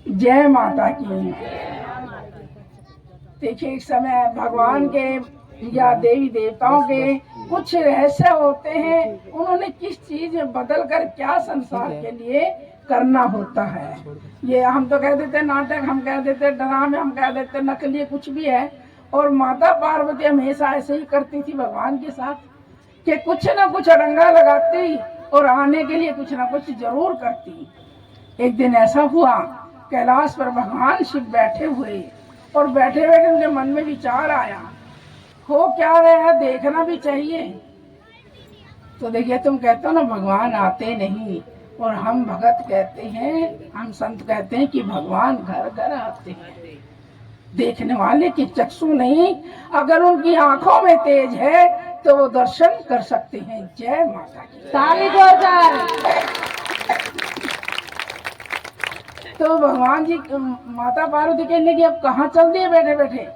जय माता की। देखिए, एक समय भगवान के या देवी देवताओं के कुछ रहस्य होते हैं, उन्होंने किस चीज में बदल कर क्या संसार के लिए करना होता है। ये हम तो कह देते नाटक, हम कह देते ड्रामे, हम कह देते नकली, कुछ भी है। और माता पार्वती हमेशा ऐसे ही करती थी भगवान के साथ कि कुछ ना कुछ अड़ंगा लगाती और आने के लिए कुछ ना कुछ जरूर करती। एक दिन ऐसा हुआ, कैलाश पर भगवान शिव बैठे हुए और बैठे बैठे उनके मन में विचार आया, हो क्या रहा है, देखना भी चाहिए। तो देखिए, तुम कहते हो ना भगवान आते नहीं, और हम भगत कहते हैं, हम संत कहते हैं कि भगवान घर घर आते हैं। देखने वाले की चक्षु नहीं, अगर उनकी आंखों में तेज है तो वो दर्शन कर सकते हैं। जय माता की। ताली जोरदार। तो भगवान जी माता पार्वती कहने की अब कहाँ चल दिए बैठे बैठे।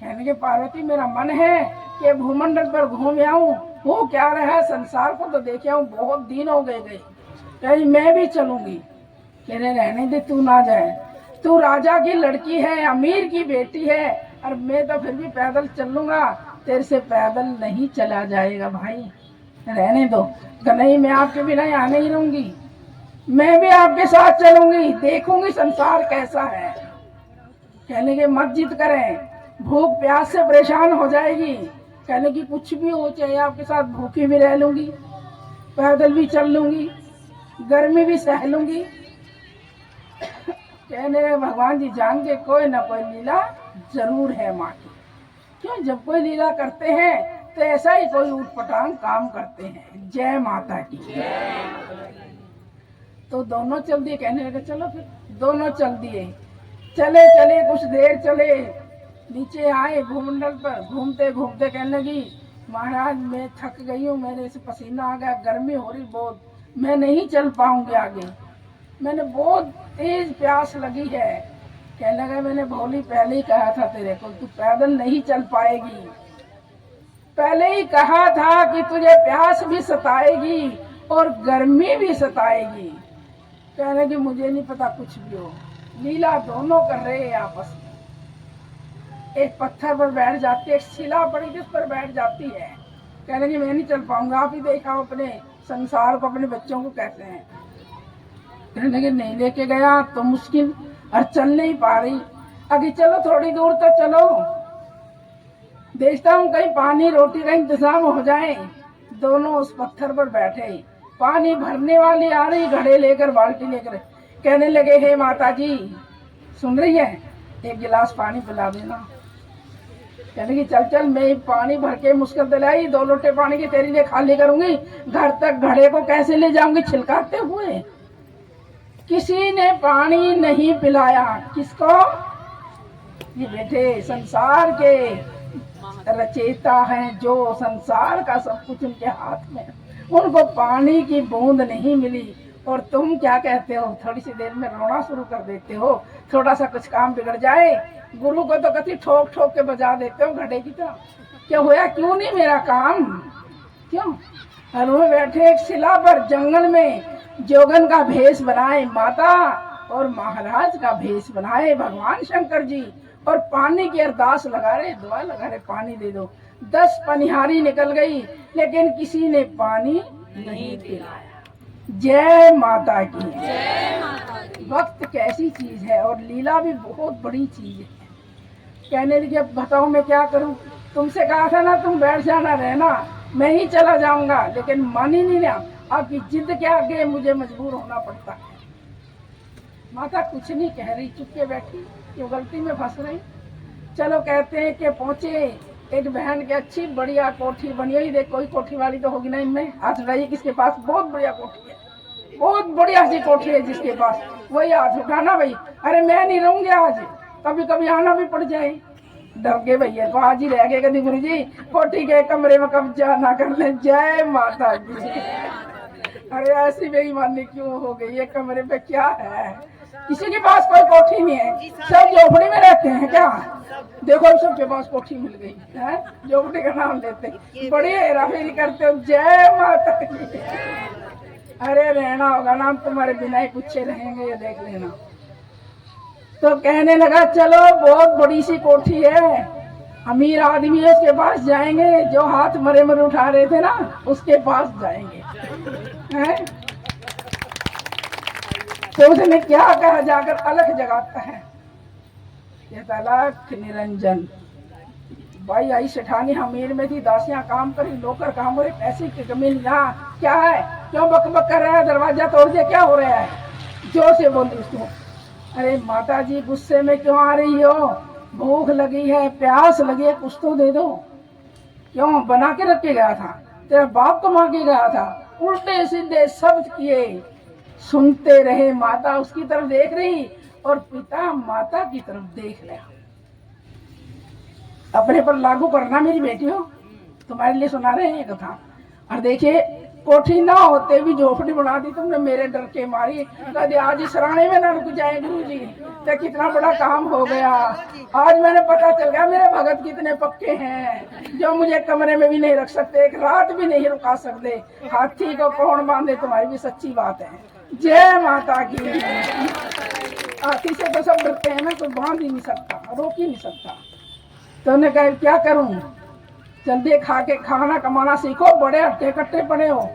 कहने के पार्वती, मेरा मन है कि भूमंडल पर घूम आऊं, वो क्या रहा है, संसार को तो देखे आऊं, बहुत दिन हो गए। कहीं मैं भी चलूंगी। कहने रहने दे, तू ना जाए, तू राजा की लड़की है, अमीर की बेटी है, और मैं तो फिर भी पैदल चलूंगा, तेरे से पैदल नहीं चला जाएगा भाई, रहने दो। नहीं, मैं आपके बिना यहाँ नहीं रहूंगी, मैं भी आपके साथ चलूंगी, देखूंगी संसार कैसा है। कहने के मत जिद करें, भूख प्यास से परेशान हो जाएगी। कहने की कुछ भी हो, चाहे आपके साथ भूखी भी रह लूंगी, पैदल भी चल लूंगी, गर्मी भी सह लूंगी। कहने भगवान जी जान के कोई ना कोई लीला जरूर है माँ की। क्यों, जब कोई लीला करते हैं तो ऐसा ही कोई उठपटांग काम करते हैं। जय माता की। तो दोनों चल दिए। कहने लगे चलो फिर, दोनों चल दिए। चले चले कुछ देर चले, नीचे आए भूमंडल पर, घूमते घूमते कहने लगी, महाराज मैं थक गई हूँ, मेरे से पसीना आ गया, गर्मी हो रही बहुत, मैं नहीं चल पाऊंगी आगे, मैंने बहुत तेज प्यास लगी है। कहने लगा, मैंने भोली पहले ही कहा था तेरे को, तू पैदल नहीं चल पाएगी, पहले ही कहा था कि तुझे प्यास भी सताएगी और गर्मी भी सताएगी। कहने की मुझे नहीं पता, कुछ भी हो, लीला दोनों कर रहे हैं आपस में। एक पत्थर पर बैठ जाती है, एक शिला पड़ी थी उस पर बैठ जाती है। कहने की मैं नहीं चल पाऊंगा, आप ही देखा अपने संसार को, अपने बच्चों को कहते हैं। कहने के नहीं लेके गया तो मुश्किल, और चल नहीं पा रही, अभी चलो थोड़ी दूर तो चलो, देखता हूँ कहीं पानी रोटी का इंतजाम हो जाए। दोनों उस पत्थर पर बैठे, पानी भरने वाली आ रही घड़े लेकर, बाल्टी लेकर। कहने लगे, हे माता जी सुन रही है, एक गिलास पानी पिला देना। कहने की चल चल, मैं पानी भर के मुश्किल दिलाई, 2 लोटे पानी की तेरे लिए खाली करूंगी, घर तक घड़े को कैसे ले जाऊंगी छिलकाते हुए। किसी ने पानी नहीं पिलाया। किसको? ये बेटे संसार के रचेता हैं, जो संसार का सब कुछ उनके हाथ में, उनको पानी की बूंद नहीं मिली। और तुम क्या कहते हो, थोड़ी सी देर में रोना शुरू कर देते हो, थोड़ा सा कुछ काम बिगड़ जाए, गुरु को तो कभी ठोक ठोक के बजा देते हो घड़े की तरह। क्या होया, क्यों नहीं मेरा काम, क्यों? और वो बैठे एक शिला पर जंगल में, जोगन का भेष बनाए माता और महाराज का भेष बनाए भगवान शंकर जी, और पानी की अरदास लगा रहे, दुआ लगा रहे, पानी दे दो। 10 पनिहारी निकल गई, लेकिन किसी ने पानी नहीं पिलाया। जय माता की। वक्त कैसी चीज है, और लीला भी बहुत बड़ी चीज है। कहने लगी, अब बताओ मैं क्या करूं, तुमसे कहा था ना तुम बैठ जाना, रहना, मैं ही चला जाऊंगा, लेकिन मान ही नहीं रहा, आपकी जिद के आगे मुझे मजबूर होना पड़ता है। माता कुछ नहीं कह रही, चुप के बैठी, क्यों गलती में फंस रही। चलो कहते हैं कि पहुंचे एक बहन की अच्छी बढ़िया कोठी बनी हुई। देख, कोई कोठी वाली तो होगी ना इनमें, हाथ उठाइए किसके पास बहुत बढ़िया कोठी है, बहुत बढ़िया सी कोठी है जिसके पास, वही हाथ उठाना भाई। अरे मैं नहीं रहूंगी आज, कभी कभी आना भी पड़ जाए। डर के भैया तो आज ही रह गए, कभी गुरु जी कोठी के कमरे में कब्जा ना कर ले। जय माता दी। अरे ऐसी बेईमानी क्यों हो गई, ये कमरे पे क्या है, किसी के पास कोई कोठी नहीं है, सब झोपड़ी में रहते हैं क्या? देखो सबके पास कोठी मिल गई है, झोपड़ी का नाम लेते, बड़ी हेराफेरी करते हो। जय माता दी। अरे रहना होगा ना, तुम्हारे बिना ही पूछे रहेंगे, ये देख लेना। तो कहने लगा चलो बहुत बड़ी सी कोठी है, अमीर आदमी है, उसके पास जाएंगे, जो हाथ मरे मरे उठा रहे थे ना उसके पास जाएंगे। हैं? तो उसने क्या कहा, जाकर अलग जगाता है, कहता अलख निरंजन भाई आई सेठानी अमीर में थी, दासियां काम करी, नौकर काम हो रहे, पैसे की कमी यहाँ क्या है, क्यों बकबक कर रहा है, दरवाजा तोड़ दिया, क्या हो रहा है? जोर से बोली उसको। अरे माता जी गुस्से में क्यों आ रही हो, भूख लगी है, प्यास लगी है, कुछ तो दे दो। क्यों, बना के रख के गया था, तेरा बाप कमा के गया था। उल्टे सीधे शब्द किए, सुनते रहे। माता उसकी तरफ देख रही और पिता माता की तरफ देख रहा। अपने पर लागू करना मेरी बेटी हो, तुम्हारे लिए सुना रहे हैं ये कथा। और देखिए कोठी ना होते भी झोपड़ी बना दी तुमने, मेरे डर के मारी कभी आज इस राणे में ना रुक जाए गुरु जी, तो कितना बड़ा काम हो गया। आज मैंने पता चल गया मेरे भगत कितने पक्के हैं, जो मुझे कमरे में भी नहीं रख सकते, एक रात भी नहीं रुका सकते। हाथी को कौन बांधे, तुम्हारी भी सच्ची बात है। जय माता की। हाथी से तो सब डरते हैं ना, कोई बांध ही नहीं सकता, रोक ही नहीं सकता। तो उन्हें कहा क्या करूं, जल्दी खा के खाना कमाना सीखो, बड़े हट्टे कट्टे पड़े हो।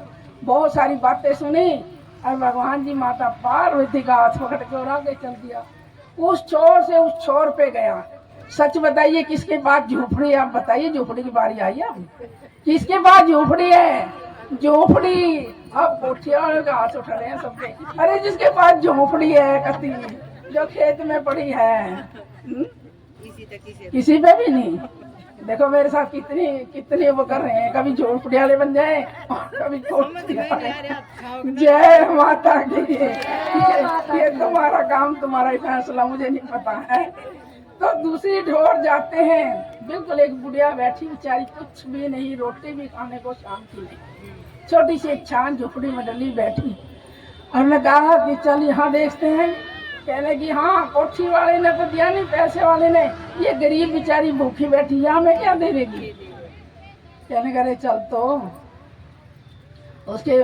बहुत सारी बातें सुनी और भगवान जी माता पार्वती का हाथ पकड़ के और आगे चल दिया। उस छोर से उस छोर पे गया। सच बताइए किसके पास झोपड़ी, आप बताइए, झोपड़ी की बारी आई अब, किसके पास झोपड़ी है? झोपड़ी। अब कोठिया का हाथ उठा रहे हैं सबके, अरे जिसके पास झोपड़ी है कति, जो खेत में पड़ी है, किसी पे भी नहीं। देखो मेरे साथ कितनी कितनी वो कर रहे हैं, कभी झोपड़ी वाले बन जाए और कभी कोठी वाले। जय माता की। ये तुम्हारा काम, तुम्हारा ही फैसला, मुझे नहीं पता है। तो दूसरी ढोर जाते हैं, बिल्कुल एक बुढ़िया बैठी बेचारी, कुछ भी नहीं, रोटी भी खाने को शांति नहीं, छोटी सी एक छान झोपड़ी में डली बैठी। हमने कहा कि चल यहाँ देखते हैं। कहने की हाँ, कोठी वाले ने तो दिया नहीं, पैसे वाले ने, ये गरीब बेचारी भूखी बैठी है, हमें क्या दे देगी। कहने करे चल। तो उसके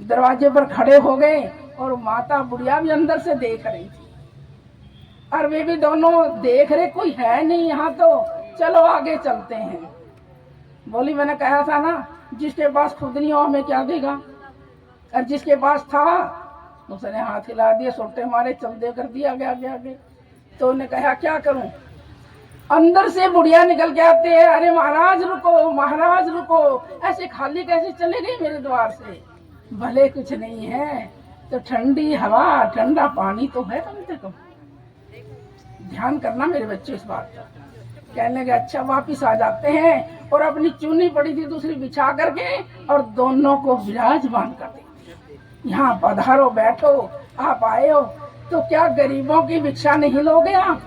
दरवाजे पर खड़े हो गए और माता बुढ़िया भी अंदर से देख रही थी, और वे भी दोनों देख रहे कोई है नहीं यहाँ, तो चलो आगे चलते हैं। बोली मैंने कहा था ना, जिसके पास खुद नहीं हो हमें क्या देगा। और जिसके पास था उसने हाथ हिला दिए, सोटे मारे, चल दे कर दिया आगे आगे आगे। तो उन्हें कहा क्या करूं। अंदर से बुढ़िया निकल के आते हैं, अरे महाराज रुको, महाराज रुको, ऐसे खाली कैसे चले गए मेरे द्वार से। भले कुछ नहीं है तो ठंडी हवा, ठंडा पानी तो है कम से कम, ध्यान करना मेरे बच्चे इस बात का। कहने के अच्छा, वापिस आ जाते हैं और अपनी चुन्नी पड़ी थी दूसरी बिछा करके और दोनों को विराजमान कर देते। यहाँ पधारो, बैठो, आप आए हो तो क्या गरीबों की भिक्षा नहीं लोगे आप?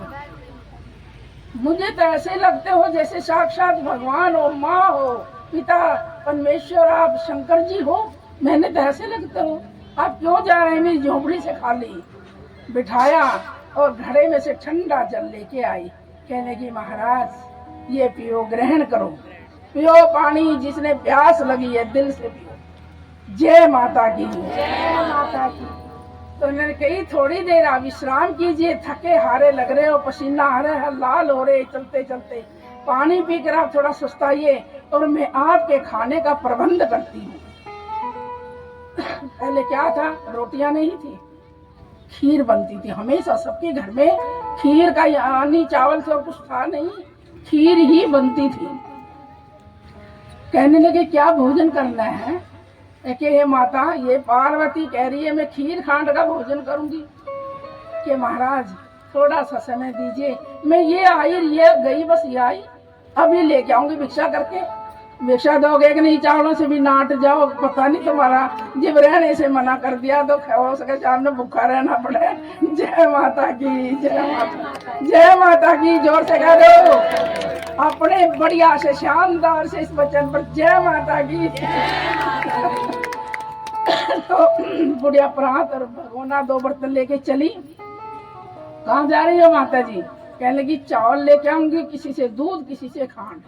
मुझे तो ऐसे लगते हो जैसे साक्षात भगवान हो, माँ हो, पिता परमेश्वर, आप शंकर जी हो। मैंने तो ऐसे लगते हो। आप क्यों जा रहे हैं मेरी झोपड़ी से? खाली बिठाया और घड़े में से ठंडा जल लेके आई। कहने की महाराज ये पियो, ग्रहण करो, पियो पानी, जिसने प्यास लगी है दिल से पियो। जय माता की। जय माता की। तो उन्होंने कही थोड़ी देर आप विश्राम कीजिए, थके हारे लग रहे हो, पसीना आ रहा है, लाल हो रहे चलते चलते, पानी पीकर आप थोड़ा सुस्ताइए और मैं आपके खाने का प्रबंध करती हूँ। पहले क्या था, रोटियां नहीं थी, खीर बनती थी हमेशा सबके घर में। खीर का यानी चावल से और कुछ था नहीं, खीर ही बनती थी। कहने लगे क्या भोजन करना है? कि हे माता, ये पार्वती कह रही है मैं खीर खांड का भोजन करूंगी। कि महाराज थोड़ा सा समय दीजिए, मैं ये आई ये गई, बस ये आई, अभी लेके आऊंगी भिक्षा करके। भिक्षा दोगे कि नहीं, चावलों से भी नाट जाओ, पता नहीं तुम्हारा जब रहने से मना कर दिया तो हो सके सामने भूखा रहना पड़े। जय माता की। जय माता, जय माता की। जोर से कह दो अपने बढ़िया से शानदार से इस वचन पर, जय माता की। तो बुढ़िया प्रात और भगोना 2 बर्तन लेके चली। कहाँ जा रही हो माता जी? कहने लगी चावल लेके आऊंगी, किसी से दूध, किसी से खांड,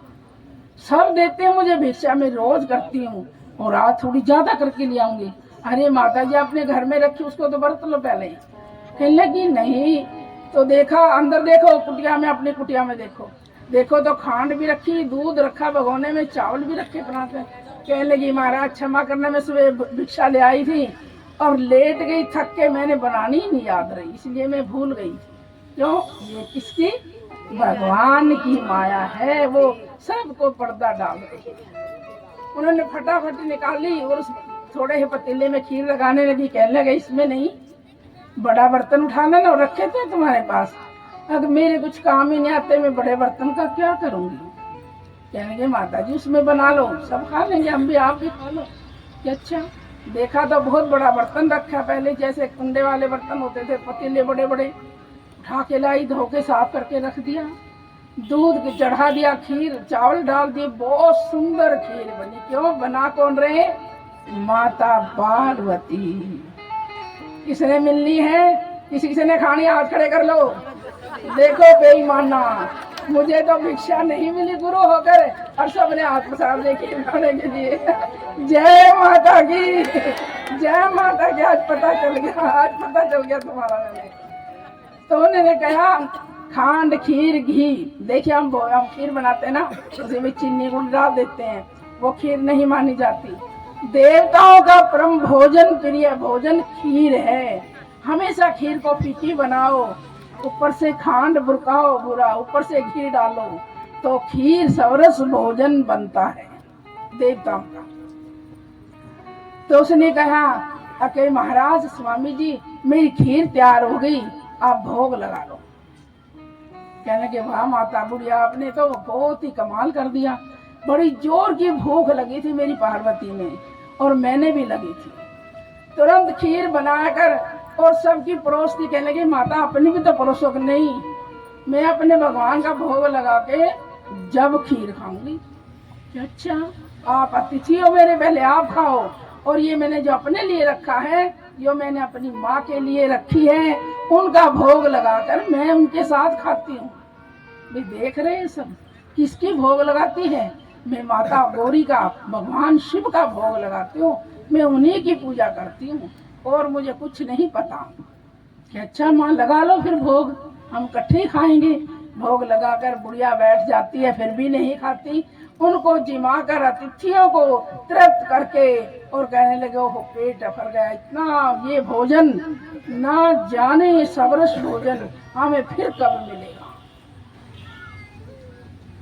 सब देते हैं मुझे भिक्षा, में रोज करती हूँ और आज थोड़ी ज्यादा करके ले आऊंगी। अरे माता जी अपने घर में रखी, उसको तो बरत लो पहले। कहने लगी नहीं, तो देखा अंदर, देखो कुटिया में, अपनी कुटिया में देखो, देखो तो खांड भी रखी, दूध रखा भगोने में, चावल भी रखे पराठे। कहने लगी महाराज क्षमा करना, मैं सुबह भिक्षा ले आई थी और लेट गई, थक के, मैंने बनानी ही नहीं याद रही, इसलिए मैं भूल गई थी। क्यों? ये किसकी? भगवान की माया है, वो सबको पर्दा डाल रही है। उन्होंने फटाफट निकाली और उस थोड़े से पतीले में खीर लगाने लगी। कहने लगे इसमें नहीं, बड़ा बर्तन उठाना ना, रखे थे तुम्हारे पास, अगर मेरे कुछ काम ही नहीं आते, मैं बड़े बर्तन का क्या करूंगी? कहने लगे माता जी उसमें बना लो, सब खा लेंगे, हम भी, आप भी खा लो। अच्छा, देखा तो बहुत बड़ा बर्तन रखा, पहले जैसे कुंडे वाले बर्तन होते थे, पतीले बड़े बड़े, उठा के लाई, धो के साफ करके रख दिया, दूध चढ़ा दिया, खीर चावल डाल दिए, बहुत सुंदर खीर बनी। क्यों? बना कौन रहे? माता पार्वती। किसने मिलनी है? किसी ने खानी? हाथ खड़े कर लो। देखो बेईमाना, मुझे तो भिक्षा नहीं मिली गुरु होकर, और सबने हाथ पसार दे खीर खाने के लिए। जय माता की, जय माता की। आज पता चल गया, आज पता चल गया तुम्हारा। तो उन्होंने कहा खांड, खीर, घी। देखिए हम खीर बनाते हैं ना, उसमें चीनी गुड़ डाल देते हैं, वो खीर नहीं मानी जाती। देवताओं का परम भोजन, प्रिय भोजन खीर है। हमेशा खीर को फीकी बनाओ, ऊपर से खांड बुरकाओ बुरा, ऊपर से घी डालो, तो खीर सरस भोजन बनता है देवताओं का। तो उसने कहा अके महाराज, स्वामी जी मेरी खीर तैयार हो गई, आप भोग लगा लो। कहने के वाह माता बुढ़िया, आपने तो बहुत ही कमाल कर दिया, बड़ी जोर की भूख लगी थी मेरी पार्वती में, और मैंने भी लगी थी। तुरंत खीर बनाकर और सबकी परोसती। कहने लगी माता अपनी भी तो परोसो। नहीं, मैं अपने भगवान का भोग लगा के जब खीर खाऊंगी। अच्छा, आप अतिथि हो मेरे, पहले आप खाओ, और ये मैंने जो अपने लिए रखा है, जो मैंने अपनी माँ के लिए रखी है, उनका भोग लगाकर मैं उनके साथ खाती हूँ। वे देख रहे हैं सब, किसकी भोग लगाती है? मैं माता गौरी का, भगवान शिव का भोग लगाती हूँ, मैं उन्हीं की पूजा करती हूँ, और मुझे कुछ नहीं पता। कि अच्छा माँ लगा लो फिर भोग, हम इकट्ठे खाएंगे। भोग लगाकर बुढ़िया बैठ जाती है, फिर भी नहीं खाती। उनको जिमा कर अतिथियों को तृप्त करके और कहने लगे ओह पेट भर गया, इतना ये भोजन, ना जाने सबरस भोजन हमें फिर कब मिलेगा।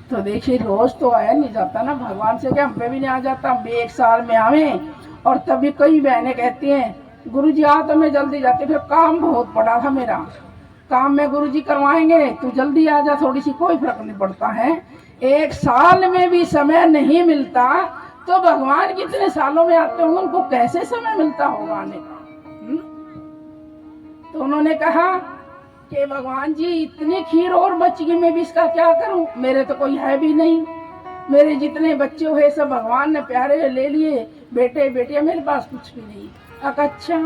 तो देखिए रोज तो आया नहीं जाता ना भगवान से, क्या हम पे भी नहीं आ जाता, हम भी एक साल में आवे। और तभी कई बहनें कहती हैं गुरुजी आ तो मैं जल्दी जाती, फिर काम बहुत पड़ा था मेरा, काम में गुरुजी करवाएंगे, तू जल्दी आ जा, थोड़ी सी, कोई फर्क नहीं पड़ता है। एक साल में भी समय नहीं मिलता तो भगवान कितने सालों में आते होंगे, उनको कैसे समय मिलता होगा आने का? तो उन्होंने कहा कि भगवान जी इतनी खीर और बच गई, मैं भी इसका क्या करूं? मेरे तो कोई है भी नहीं, मेरे जितने बच्चे हुए सब भगवान ने प्यारे ले लिए, बेटे बेटियां, मेरे पास कुछ भी नहीं। अच्छा,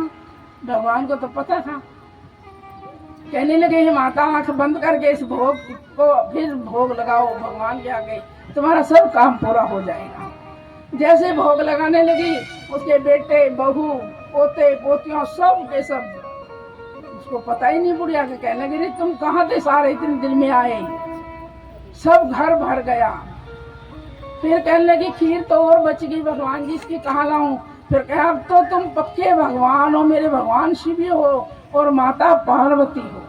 भगवान को तो पता था। कहने लगे हे माता आंख बंद करके इस भोग को फिर भोग लगाओ भगवान के आगे, तुम्हारा सब काम पूरा हो जाएगा। जैसे भोग लगाने लगी, उसके बेटे बहू पोते पोतियों सब के सब, उसको पता ही नहीं बुढ़िया के। कहने लगे तुम कहाँ थे सारे इतने दिन में आए? सब घर भर गया। फिर कहने लगी खीर तो और बच गई भगवान जी, इसकी कहाँ लाऊं? फिर कहा अब तो तुम पक्के भगवान हो, मेरे भगवान शिव हो और माता पार्वती हो।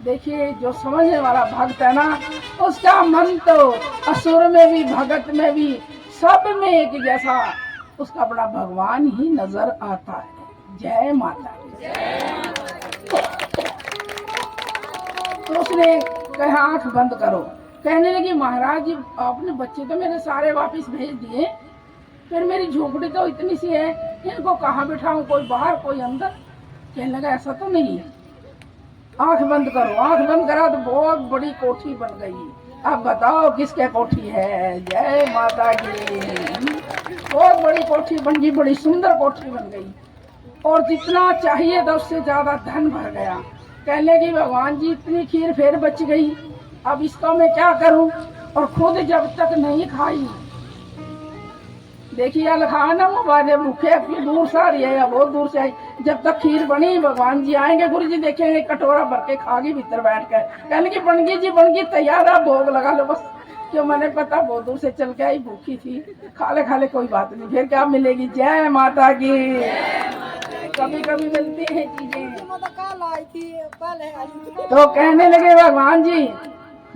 देखिए जो समझने वाला भक्त है ना, उसका मन तो असुर में भी भगत में भी सब में एक जैसा उसका अपना भगवान ही नजर आता है। जय माता दी। तो उसने कहा आंख बंद करो। कहने लगी महाराज जी आपने बच्चे तो मेरे सारे वापस भेज दिए, फिर मेरी झोपड़ी तो इतनी सी है, इनको कहाँ बिठाऊं, कोई बाहर कोई अंदर? कहने लगा ऐसा तो नहीं, आंख बंद करो। आंख बंद करा तो बहुत बड़ी कोठी बन गई। अब बताओ किसके कोठी है? जय माता की। बहुत बड़ी कोठी बन गई, बड़ी सुंदर कोठी बन गई, और जितना चाहिए था उससे ज्यादा धन भर गया। कहने लगी भगवान जी इतनी खीर फिर बच गई, अब इसका मैं क्या करूं? और खुद जब तक नहीं खाई, देखिए लखा ना वो बाजे भूखे दूर से आ रही है या बहुत दूर से आई, जब तक खीर बनी भगवान जी आएंगे, गुरु जी देखेंगे कटोरा भर के खागी भीतर बैठ कर, कहने की बन गई तैयार है, भोग लगा लो बस। क्यों मैंने पता बहुत दूर से चल के आई, भूखी थी, खा ले कोई बात नहीं, फिर क्या मिलेगी। जय माता की। कभी कभी मिलती है चीजें। तो कहने लगे भगवान जी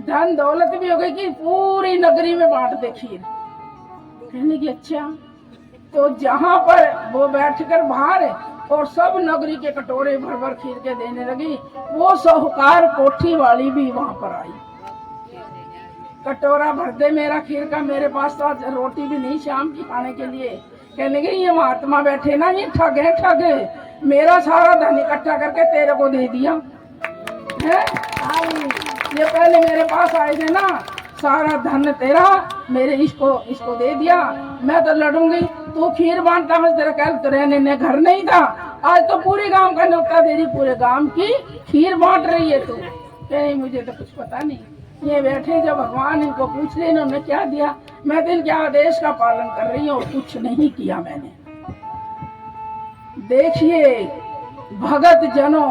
धन दौलत भी हो गई कि पूरी नगरी में बांट दे खीर। कहने की अच्छा। तो जहां पर वो बैठकर बाहर और सब नगरी के कटोरे भर भर खीर के देने लगी, वो साहूकार कोठी वाली भी वहां पर आई। कटोरा भर दे मेरा खीर का, मेरे पास तो आज रोटी भी नहीं शाम की खाने के लिए। कहने लगे ये महात्मा बैठे ना, ये ठग है, ठग। मेरा सारा धन इकट्ठा करके तेरे को दे दिया है। ये पहले मेरे पास आए थे ना, सारा धन तेरा, मेरे इसको दे दिया। मैं तो लड़ूंगी, तू खीर बांटता, मैं तेरा कल तो रहने ने घर नहीं था, आज तो पूरे गांव का न्योता दे रही, पूरे गांव की खीर बांट रही है तू। कहीं मुझे तो कुछ पता नहीं। ये बैठे जब भगवान इनको पूछ रहे इन्होंने क्या दिया, मैं तो इनके आदेश का पालन कर रही हूँ और कुछ नहीं किया मैंने। देखिए भगत जनों,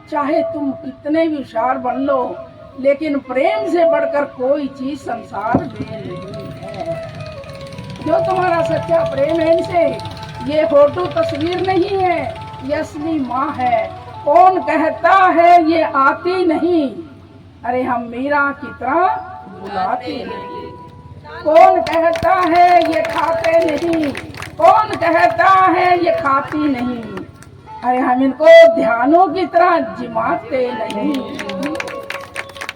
चाहे तुम कितने भी होशियार बन लो, लेकिन प्रेम से बढ़कर कोई चीज संसार में नहीं है। जो तुम्हारा सच्चा प्रेम है इनसे, ये फोटो तस्वीर नहीं है, ये असली माँ है। कौन कहता है ये आती नहीं, अरे हम मीरा की तरह बुलाते नहीं। कौन कहता है ये खाते नहीं, कौन कहता है ये खाती नहीं, अरे हम इनको ध्यानों की तरह जिमाते नहीं।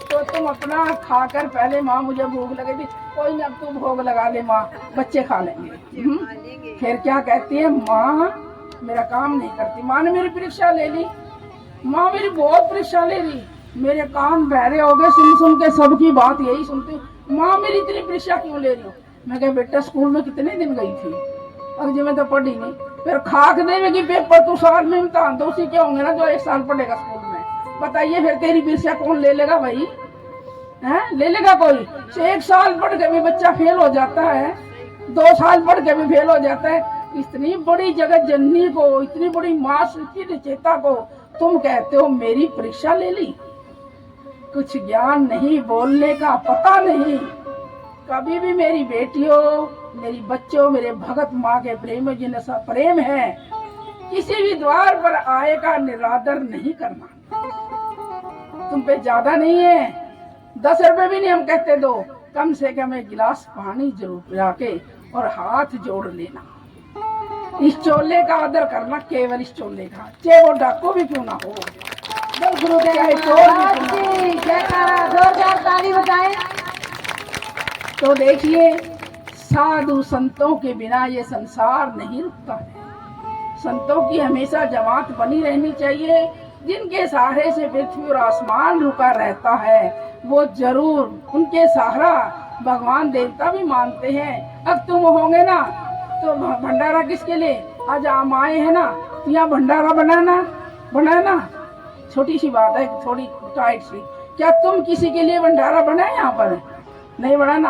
तो तुम अपना खाकर पहले, माँ मुझे भूख लगी थी, कोई ना अब तू भोग लगा ले माँ, बच्चे खा लेंगे। फिर क्या कहती है, माँ मेरा काम नहीं करती। माँ ने मेरी परीक्षा ले ली, माँ मेरी बहुत परीक्षा ले ली, मेरे कान बहरे हो गए, सुन सुन के सबकी बात यही सुनती हूँ, माँ मेरी इतनी परीक्षा क्यों ले रही हो। मैं कहा बेटा स्कूल में कितने दिन गई थी, अब जी मैं तो पढ़ी नहीं। फिर खाक देवेगी पेपर, तू साल में इम्तिहान तो उसी के होंगे ना जो 1 साल पढ़ेगा स्कूल में। बताइए फिर तेरी परीक्षा कौन ले लेगा भाई, है ले लेगा कोई। 1 साल पढ़ के भी बच्चा फेल हो जाता है, 2 साल पढ़ के भी फेल हो जाता है। इतनी बड़ी जगत जननी को, इतनी बड़ी माँ सृष्टि रचयिता को तुम कहते हो मेरी परीक्षा ले ली। कुछ ज्ञान नहीं, बोलने का पता नहीं। कभी भी मेरी बेटियों, मेरी बच्चों, मेरे भगत माँ के प्रेम जिन्हें सब प्रेम है, किसी भी द्वार पर आए का निरादर नहीं करना। तुम पे ज्यादा नहीं है, 10 रुपए भी नहीं हम कहते दो, कम से कम 1 गिलास पानी जरूर पिला के और हाथ जोड़ लेना। इस चोले का आदर करना, केवल इस चोले का, चाहे वो डाकू भी क्यों ना हो। ताली बजाएं। तो देखिए साधु संतों के बिना ये संसार नहीं रुकता है। संतों की हमेशा जमात बनी रहनी चाहिए। जिनके सहारे से पृथ्वी और आसमान रुका रहता है, वो जरूर उनके सहारा भगवान देवता भी मानते हैं। अब तुम होंगे ना तो भंडारा किसके लिए, आज आम आए हैं ना तो यहाँ भंडारा बनाना छोटी सी बात है, थोड़ी टाइट सी। क्या तुम किसी के लिए भंडारा बनाए यहाँ पर, नहीं बनाना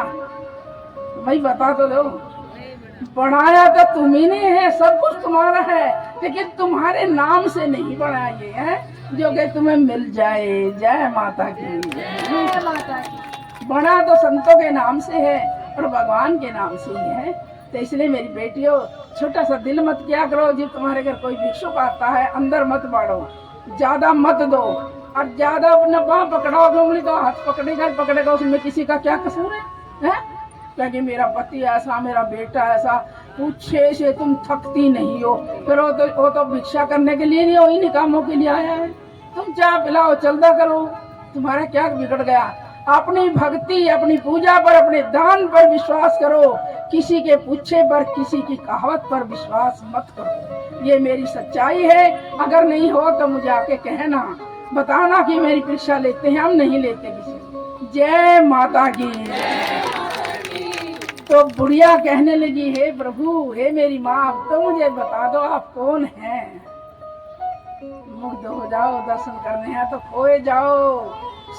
भाई, बता तो दो। बनाया तो तुम ही ने है, सब कुछ तुम्हारा है, लेकिन तुम्हारे नाम से नहीं बनाए हैं जो कि तुम्हें मिल जाए। जय माता की। जय माता की। बना तो संतों के नाम से है और भगवान के नाम से ही है। तो इसलिए मेरी बेटियों, छोटा सा दिल मत किया करो। जी तुम्हारे घर कोई भिक्षुक आता है, अंदर मत बाढ़ो, ज्यादा मत दो, और ज्यादा अपना बाँ पकड़ाओगे, उंगली तो हाथ पकड़ेगा, उसमें किसी का क्या कसूर है? क्योंकि मेरा पति ऐसा, मेरा बेटा ऐसा, पूछे से तुम थकती नहीं हो। फिर वो तो भिक्षा करने के लिए नहीं हो, इन कामों के लिए आया है। तुम चाह पिलाओ, चलता करो, तुम्हारा क्या बिगड़ गया। अपनी भक्ति, अपनी पूजा पर, अपने दान पर विश्वास करो, किसी के पूछे पर, किसी की कहावत पर विश्वास मत करो। ये मेरी सच्चाई है। अगर नहीं हो तो मुझे आके कहना, बताना कि मेरी परीक्षा लेते हैं, हम नहीं लेते किसी। जय माता की। तो बुढ़िया कहने लगी, हे प्रभु, हे मेरी माँ, तो मुझे बता दो आप कौन हैं। मुग्ध हो जाओ, दर्शन करने हैं तो खोए जाओ,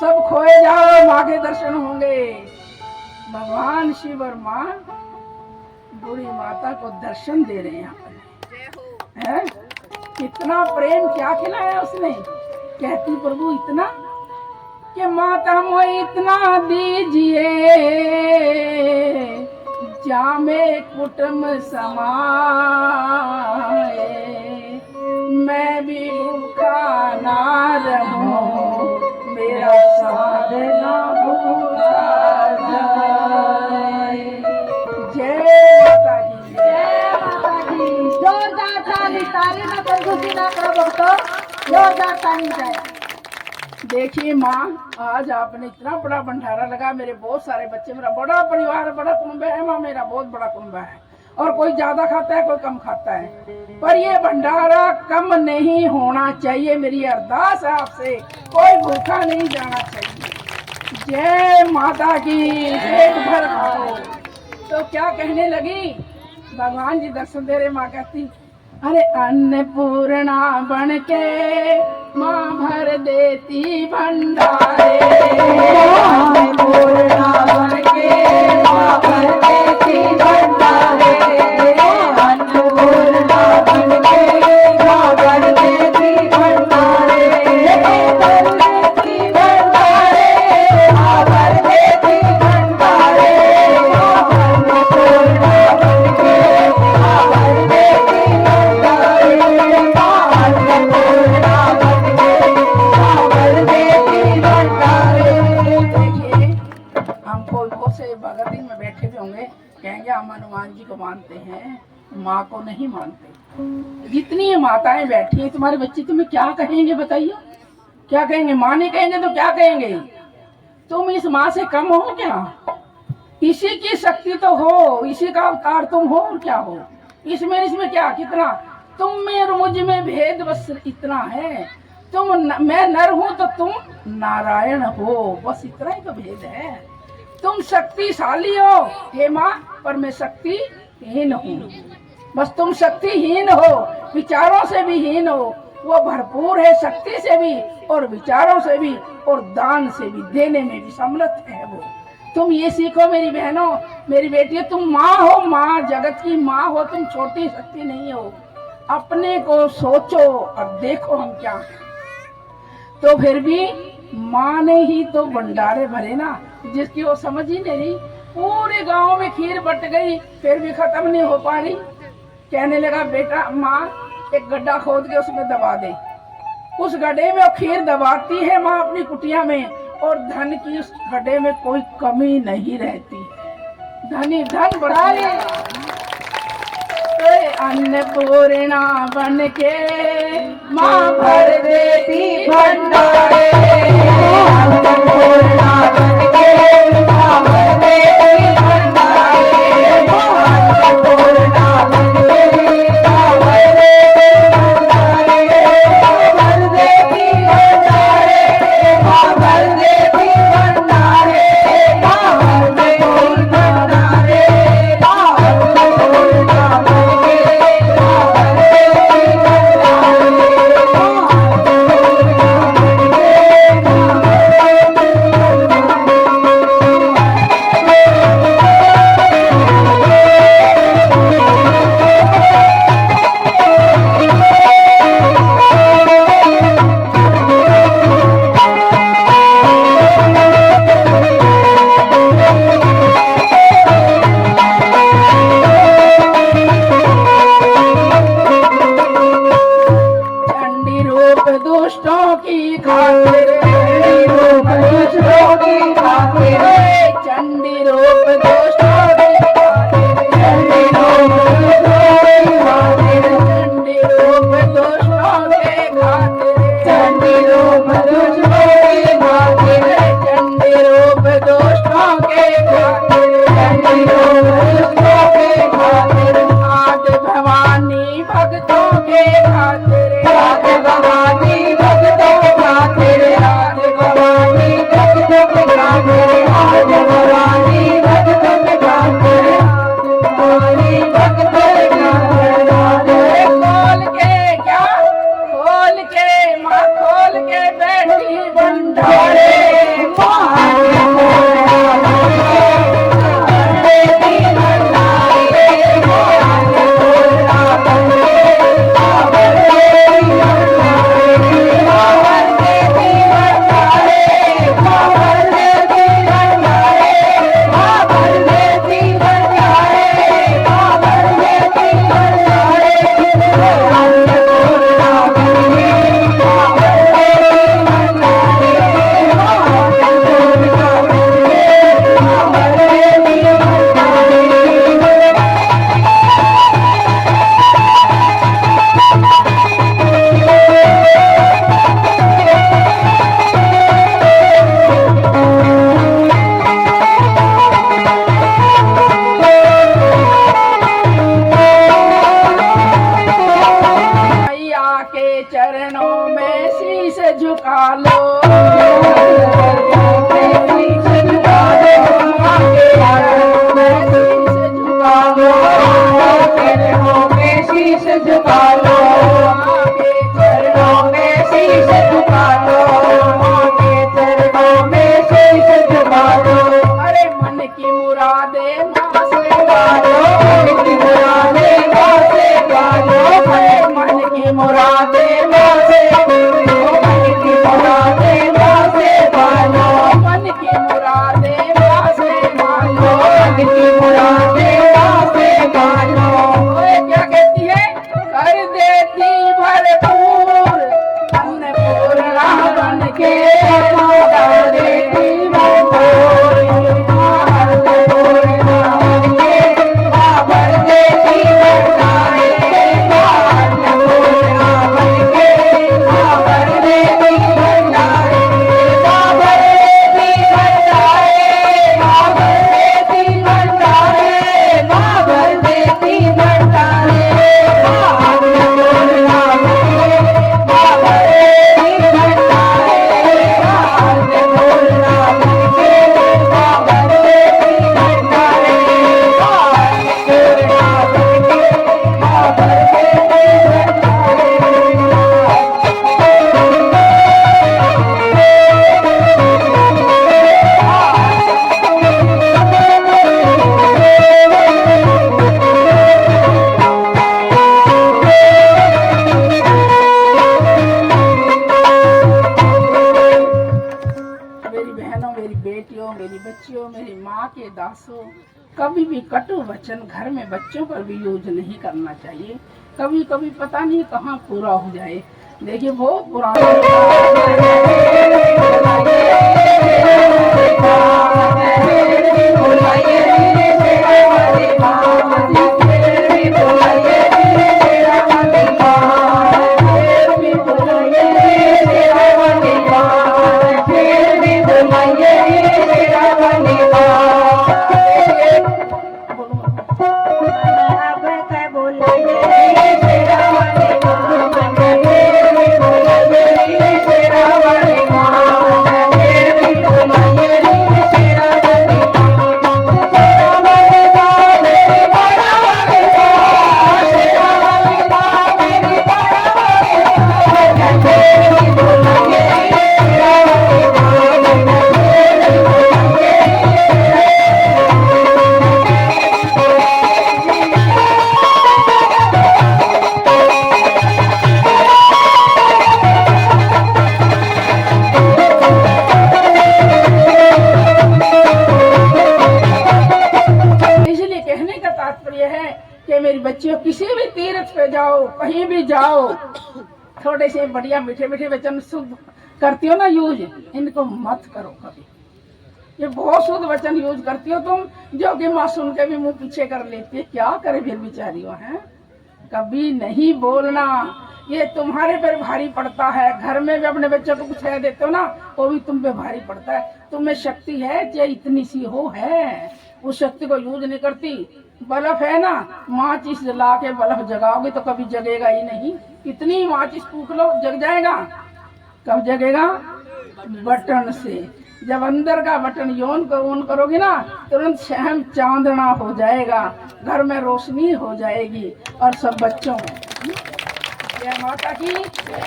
सब खोए जाओ, माँ के दर्शन होंगे। भगवान शिव और माँ बूढ़ी माता को दर्शन दे रहे हैं यहाँ पर, है? कितना प्रेम क्या खिलाया उसने। कहती प्रभु इतना कि माता मोए इतना दीजिए, जामे कुटुम समाए, मैं भी भूखा ना रहूं, मेरा साधना भूखा जाए। जय माता की, जय माता की। जोरदार ताली, ताली ना कंजूसी ना करो भक्तों, जोरदार ताली जाए। देखिए माँ, आज आपने इतना बड़ा भंडारा लगा, मेरे बहुत सारे बच्चे, मेरा बड़ा परिवार, बड़ा कुटुंब है माँ, मेरा बहुत बड़ा कुटुंब है, और कोई ज्यादा खाता है कोई कम खाता है, पर ये भंडारा कम नहीं होना चाहिए। मेरी अरदास है आपसे, कोई भूखा नहीं जाना चाहिए। जय माता की, पेट भर खाओ। तो क्या कहने लगी, भगवान जी दर्शन दे रहे, माँ कहती अरे अन्नपूर्णा बन के माँ भर देती भंडारे, अन्नपूर्णा बन के माँ भर देती भंडारे, अन्नपूर्णा बन के माँ भर देती भंडारे, भर देती भंडारे, माँ भर देती भंडारे, अन्नपूर्णा बन के माँ भर देती भगत में बैठे भी होंगे, कहेंगे हम हनुमान जी को मानते हैं, माँ को नहीं मानते। जितनी ये माताएं बैठी हैं, तुम्हारे बच्चे तुम्हें क्या कहेंगे बताइए, क्या कहेंगे? माँ नहीं कहेंगे तो क्या कहेंगे? तुम इस माँ से कम हो क्या? इसी की शक्ति तो हो, इसी का अवतार तुम हो, और क्या हो? इसमें क्या, कितना तुम में और मुझ में भेद बस इतना है। मैं नर हूं तो तुम नारायण हो, बस इतना ही तो भेद है। तुम शक्तिशाली हो हे माँ, पर मैं शक्तिहीन हूँ। बस तुम शक्तिहीन हो, विचारों से भी हीन हो, वो भरपूर है शक्ति से भी और विचारों से भी और दान से भी, देने में भी समर्थ है वो। तुम ये सीखो मेरी बहनों, मेरी बेटियों, तुम माँ हो, माँ जगत की माँ हो, तुम छोटी शक्ति नहीं हो। अपने को सोचो और देखो हम क्या हैं। तो फिर भी माँ ने ही तो भंडारे भरे ना, जिसकी वो समझ ही नहीं रही। पूरे गांव में खीर बट गई, फिर भी खत्म नहीं हो पा रही। कहने लगा बेटा, माँ एक गड्ढा खोद के उसमें दबा दे। उस गड्ढे में वो खीर दबाती है माँ अपनी कुटिया में, और धन की उस गड्ढे में कोई कमी नहीं रहती। धनी धन बढ़ा ले। अन्नपूर्णा बन के माँ भर देती भंडारे, अन्नपूर्णा बन के माँ भर देती भंडारे, अन्नपूर्णा बन के माँ भर देती भंडारे, माँ भर देती भंडारे, माँ भर देती भंडारे, माँ भर देती भंडारे। दुष्टों की खातिर, चंडी रूप दुष्टों की खातिर, चंडी रूप दुष्टों की खातिर, चंडी रूप दुष्टों की खातिर, चंडी रूप दुष्टों के खातिर, चंडी रूप दुष्टों की खातिर, चंडी रूप दुष्टों के खातिर, चंडी रूप दुष्टों के खातिर, आज भवानी भक्तों के खातिर, आज भवानी भक्तों के खातिर, आज भवानी भक्तों के खातिर, आज भवानी भक्तों के खातिर, आज भवानी भक्तों के खातिर। खोल के क्या, खोल के माँ, खोल के बैठी भंडारे, भंडारे बहनों, मेरी बेटियों, मेरी बच्चियों, मेरी माँ के दासों, कभी भी कटु वचन घर में बच्चों पर भी यूज नहीं करना चाहिए। कभी कभी पता नहीं कहाँ पूरा हो जाए। देखिए बहुत पुराना कि मेरी बच्चियों किसी भी तीर्थ पे जाओ, कहीं भी जाओ, थोड़े से बढ़िया मीठे मीठे वचन शुद्ध करती हो ना यूज, इनको मत करो कभी। ये बहुत शुद्ध वचन यूज करती हो तुम, जो कि माँ सुन के भी मुंह पीछे कर लेती है। क्या करे फिर बेचारियों हैं, कभी नहीं बोलना। ये तुम्हारे पर भारी पड़ता है। घर में भी अपने बच्चों को कुछ कह देते हो ना, वो भी तुम पे भारी पड़ता है। तुम्हें शक्ति है चाहे इतनी सी हो है, उस शक्ति को यूज नहीं करती। बल्ब है ना, माचिस जला के बल्ब जगाओगे तो कभी जगेगा ही नहीं। कितनी माचिस फूक लो, जग जाएगा। कब जगेगा? बटन से। जब अंदर का बटन ऑन करोगे ना, तुरंत शहम चांदना हो जाएगा, घर में रोशनी हो जाएगी और सब बच्चों में। जय माता की।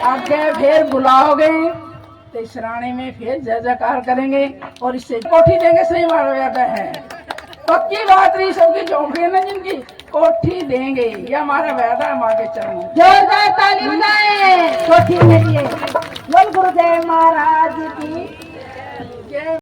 आगे फिर बुलाओगे तो इस राणे में फिर जय जयकार करेंगे और इससे कोठी देंगे। सही बात है, पक्की बात रही। सबकी झोंपड़ी ना जिनकी, कोठी देंगे। ये हमारा वादा है माँ के चरणों। जोरदार ताली बजाएं कोठी के लिए। बोल गुरुदेव महाराज की जय।